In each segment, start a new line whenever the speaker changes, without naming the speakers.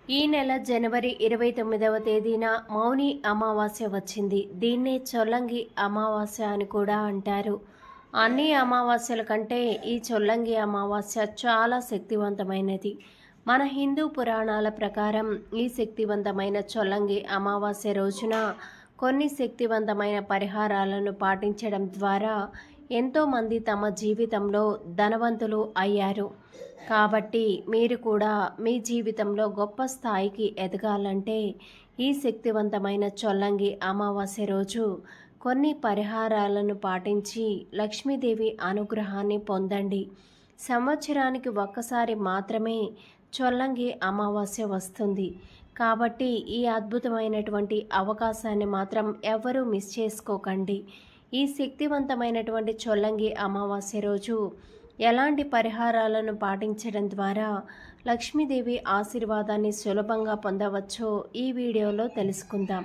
ఈ నెల జనవరి 29వ తేదీన మౌని అమావాస్య వచ్చింది. దీన్నే చొల్లంగి అమావాస్య అని కూడా అంటారు. అన్ని అమావాస్యల కంటే ఈ చొల్లంగి అమావాస్య చాలా శక్తివంతమైనది. మన హిందూ పురాణాల ప్రకారం ఈ శక్తివంతమైన చొల్లంగి అమావాస్య రోజున కొన్ని శక్తివంతమైన పరిహారాలను పాటించడం ద్వారా ఎంతోమంది తమ జీవితంలో ధనవంతులు అయ్యారు. కాబట్టి మీరు కూడా మీ జీవితంలో గొప్ప స్థాయికి ఎదగాలంటే ఈ శక్తివంతమైన చొల్లంగి అమావాస్య రోజు కొన్ని పరిహారాలను పాటించి లక్ష్మీదేవి అనుగ్రహాన్ని పొందండి. సంవత్సరానికి ఒక్కసారి మాత్రమే చొల్లంగి అమావాస్య వస్తుంది. కాబట్టి ఈ అద్భుతమైనటువంటి అవకాశాన్ని మాత్రం ఎవరూ మిస్ చేసుకోకండి. ఈ శక్తివంతమైనటువంటి చొల్లంగి అమావాస్య రోజు ఎలాంటి పరిహారాలను పాటించడం ద్వారా లక్ష్మీదేవి ఆశీర్వాదాన్ని సులభంగా పొందవచ్చో ఈ వీడియోలో తెలుసుకుందాం.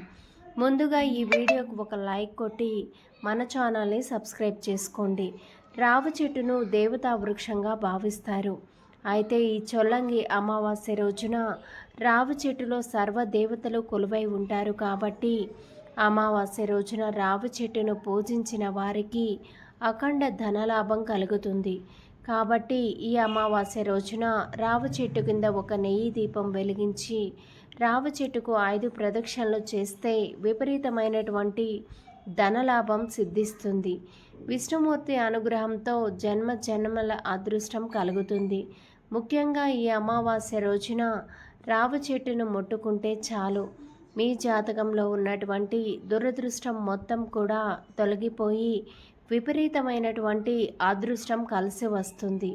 ముందుగా ఈ వీడియోకు ఒక లైక్ కొట్టి మన ఛానల్ని సబ్స్క్రైబ్ చేసుకోండి. రావి చెట్టును దేవతా వృక్షంగా భావిస్తారు. అయితే ఈ చొల్లంగి అమావాస్య రోజున రావి చెట్టులో సర్వదేవతలు కొలువై ఉంటారు. కాబట్టి అమావాస్య రోజున రావి చెట్టును పూజించిన వారికి అఖండ ధనలాభం కలుగుతుంది. కాబట్టి ఈ అమావాస్య రోజున రావి చెట్టు కింద ఒక నెయ్యి దీపం వెలిగించి రావి చెట్టుకు 5 ప్రదక్షిణలు చేస్తే విపరీతమైనటువంటి ధనలాభం సిద్ధిస్తుంది. విష్ణుమూర్తి అనుగ్రహంతో జన్మ జన్మల అదృష్టం కలుగుతుంది. ముఖ్యంగా ఈ అమావాస్య రోజున రావి చెట్టును ముట్టుకుంటే చాలు, మీ జాతకంలో ఉన్నటువంటి దురదృష్టం మొత్తం కూడా తొలగిపోయి విపరీతమైనటువంటి అదృష్టం కలిసి వస్తుంది.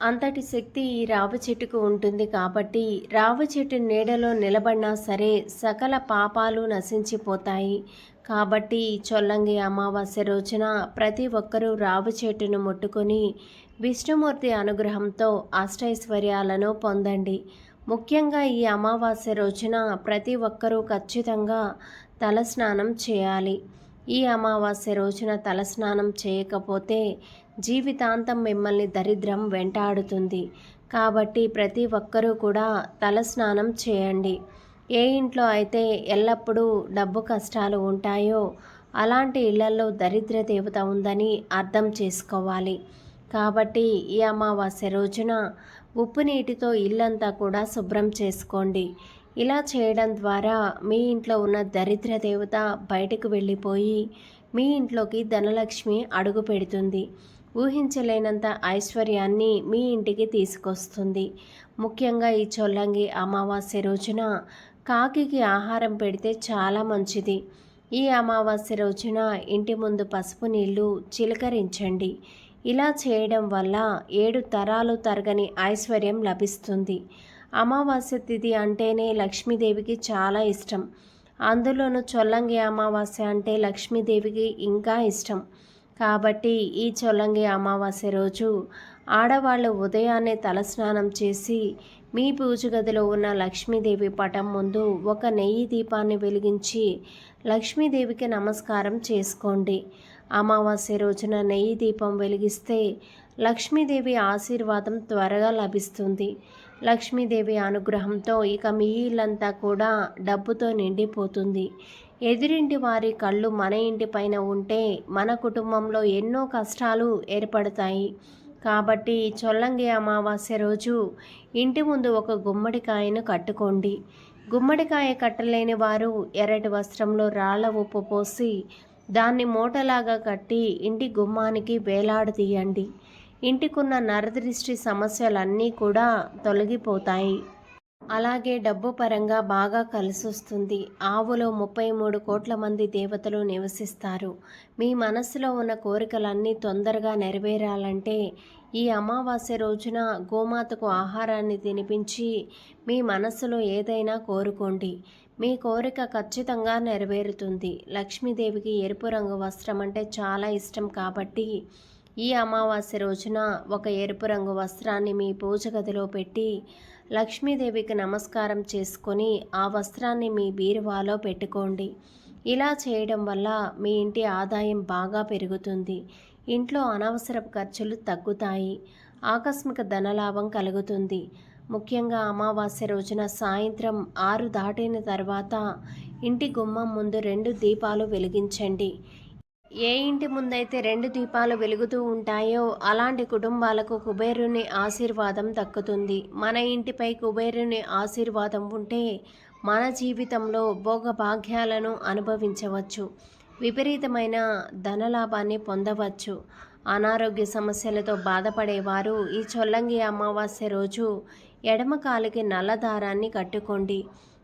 అంతటి శక్తి ఈ రావి చెట్టుకు ఉంటుంది. కాబట్టి రావి చెట్టు నీడలో నిలబడినా సరే సకల పాపాలు నశించిపోతాయి. కాబట్టి చొల్లంగి అమావాస్య రోజున ప్రతి ఒక్కరూ రావి చెట్టును ముట్టుకొని విష్ణుమూర్తి అనుగ్రహంతో అష్టైశ్వర్యాలను పొందండి. ముఖ్యంగా ఈ అమావాస్య రోజున ప్రతి ఒక్కరూ ఖచ్చితంగా తలస్నానం చేయాలి. ఈ అమావాస్య రోజున తలస్నానం చేయకపోతే జీవితాంతం మిమ్మల్ని దరిద్రం వెంటాడుతుంది. కాబట్టి ప్రతి ఒక్కరూ కూడా తలస్నానం చేయండి. ఏ ఇంట్లో అయితే ఎల్లప్పుడూ డబ్బు కష్టాలు ఉంటాయో అలాంటి ఇళ్లలో దరిద్ర దేవత ఉందని అర్థం చేసుకోవాలి. కాబట్టి ఈ అమావాస్య రోజున ఉప్పు నీటితో ఇల్లంతా కూడా శుభ్రం చేసుకోండి. ఇలా చేయడం ద్వారా మీ ఇంట్లో ఉన్న దరిద్ర దేవత బయటకు వెళ్ళిపోయి మీ ఇంట్లోకి ధనలక్ష్మి అడుగు పెడుతుంది. ఊహించలేనంత ఐశ్వర్యాన్ని మీ ఇంటికి తీసుకొస్తుంది. ముఖ్యంగా ఈ చొల్లంగి అమావాస్య రోజున కాకికి ఆహారం పెడితే చాలా మంచిది. ఈ అమావాస్య రోజున ఇంటి ముందు పసుపు నీళ్లు చిలకరించండి. ఇలా చేయడం వల్ల 7 తరాలు తరగని ఐశ్వర్యం లభిస్తుంది. అమావాస్య తిథి అంటేనే లక్ష్మీదేవికి చాలా ఇష్టం. అందులోనూ చొల్లంగి అమావాస్య అంటే లక్ష్మీదేవికి ఇంకా ఇష్టం. కాబట్టి ఈ చొల్లంగి అమావాస్య రోజు ఆడవాళ్ళు ఉదయాన్నే తలస్నానం చేసి మీ పూజ గదిలో ఉన్న లక్ష్మీదేవి పటం ముందు ఒక నెయ్యి దీపాన్ని వెలిగించి లక్ష్మీదేవికి నమస్కారం చేసుకోండి. అమావాస్య రోజున నెయ్యి దీపం వెలిగిస్తే లక్ష్మీదేవి ఆశీర్వాదం త్వరగా లభిస్తుంది. లక్ష్మీదేవి అనుగ్రహంతో ఇక మీ ఇల్లంతా కూడా డబ్బుతో నిండిపోతుంది. ఎదురింటి వారి కళ్ళు మన ఇంటిపైన ఉంటే మన కుటుంబంలో ఎన్నో కష్టాలు ఏర్పడతాయి. కాబట్టి చొల్లంగి అమావాస్య రోజు ఇంటి ముందు ఒక గుమ్మడికాయను కట్టుకోండి. గుమ్మడికాయ కట్టలేని వారు ఎర్రటి వస్త్రంలో రాళ్ల ఉప్పు పోసి దాన్ని మూటలాగా కట్టి ఇంటి గుమ్మానికి వేలాడదీయండి. ఇంటికున్న నరదృష్టి సమస్యలన్నీ కూడా తొలగిపోతాయి. అలాగే డబ్బు పరంగా బాగా కలిసొస్తుంది. ఆవులో 33 కోట్ల మంది దేవతలు నివసిస్తారు. మీ మనస్సులో ఉన్న కోరికలన్నీ తొందరగా నెరవేరాలంటే ఈ అమావాస్య రోజున గోమాతకు ఆహారాన్ని తినిపించి మీ మనస్సులో ఏదైనా కోరుకోండి. మీ కోరిక ఖచ్చితంగా నెరవేరుతుంది. లక్ష్మీదేవికి ఎరుపు రంగు వస్త్రం అంటే చాలా ఇష్టం. కాబట్టి ఈ అమావాస్య రోజున ఒక ఎరుపు రంగు వస్త్రాన్ని మీ పూజ గదిలో పెట్టి లక్ష్మీదేవికి నమస్కారం చేసుకొని ఆ వస్త్రాన్ని మీ బీరువాలో పెట్టుకోండి. ఇలా చేయడం వల్ల మీ ఇంటి ఆదాయం బాగా పెరుగుతుంది. ఇంట్లో అనవసరపు ఖర్చులు తగ్గుతాయి. ఆకస్మిక ధనలాభం కలుగుతుంది. ముఖ్యంగా అమావాస్య రోజున సాయంత్రం 6 దాటిన తర్వాత ఇంటి గుమ్మం ముందు 2 దీపాలు వెలిగించండి. ఏ ఇంటి ముందైతే 2 దీపాలు వెలుగుతూ ఉంటాయో అలాంటి కుటుంబాలకు కుబేరుని ఆశీర్వాదం దక్కుతుంది. మన ఇంటిపై కుబేరుని ఆశీర్వాదం ఉంటే మన జీవితంలో భోగభాగ్యాలను అనుభవించవచ్చు. విపరీతమైన ధనలాభాన్ని పొందవచ్చు. అనారోగ్య సమస్యలతో బాధపడేవారు ఈ చొల్లంగి అమావాస్య రోజు ఎడమ కాలికి నల్ల దారాన్ని కట్టుకోండి.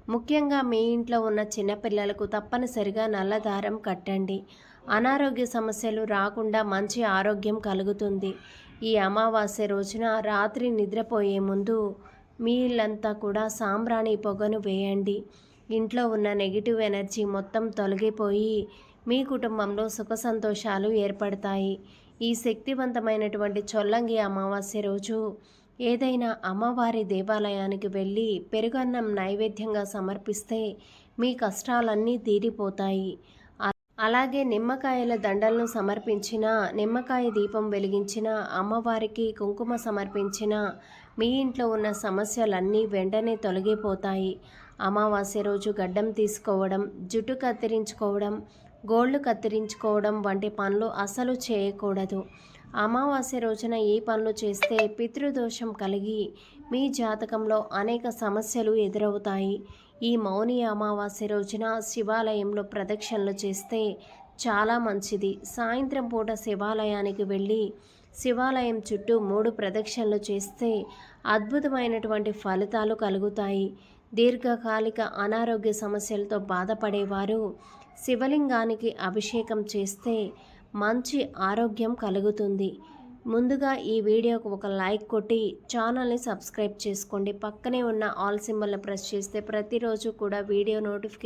ముఖ్యంగా మీ ఇంట్లో ఉన్న చిన్నపిల్లలకు తప్పనిసరిగా నల్ల దారం కట్టండి. అనారోగ్య సమస్యలు రాకుండా మంచి ఆరోగ్యం కలుగుతుంది. ఈ అమావాస్య రోజున రాత్రి నిద్రపోయే ముందు మీ ఇల్లంతా కూడా సాంబ్రాణి పొగను వేయండి. ఇంట్లో ఉన్న నెగిటివ్ ఎనర్జీ మొత్తం తొలగిపోయి మీ కుటుంబంలో సుఖ సంతోషాలు ఏర్పడతాయి. ఈ శక్తివంతమైనటువంటి చొల్లంగి అమావాస్య రోజు ఏదైనా అమ్మవారి దేవాలయానికి వెళ్ళి పెరుగన్నం నైవేద్యంగా సమర్పిస్తే మీ కష్టాలన్నీ తీరిపోతాయి. అలాగే నిమ్మకాయల దండలను సమర్పించిన, నిమ్మకాయ దీపం వెలిగించిన, అమ్మవారికి కుంకుమ సమర్పించిన మీ ఇంట్లో ఉన్న సమస్యలన్నీ వెంటనే తొలగిపోతాయి. అమావాస్య రోజు గడ్డం తీసుకోవడం, జుట్టు కత్తిరించుకోవడం, గోళ్ళు కత్తిరించుకోవడం వంటి పనులు అస్సలు చేయకూడదు. అమావాస్య రోజున ఈ పనులు చేస్తే పితృదోషం కలిగి మీ జాతకంలో అనేక సమస్యలు ఎదురవుతాయి. ఈ మౌని అమావాస్య రోజున శివాలయంలో ప్రదక్షిణలు చేస్తే చాలా మంచిది. సాయంత్రం పూట శివాలయానికి వెళ్ళి శివాలయం చుట్టూ 3 ప్రదక్షిణలు చేస్తే అద్భుతమైనటువంటి ఫలితాలు కలుగుతాయి. దీర్ఘకాలిక అనారోగ్య సమస్యలతో బాధపడేవారు శివలింగానికి అభిషేకం చేస్తే మంచి ఆరోగ్యం కలుగుతుంది. ముందుగా ఈ వీడియోకు ఒక లైక్ కొట్టి ఛానల్ని సబ్స్క్రైబ్ చేసుకోండి. పక్కనే ఉన్న ఆల్ సింబల్ని ప్రెస్ చేస్తే ప్రతిరోజు కూడా వీడియో నోటిఫికేషన్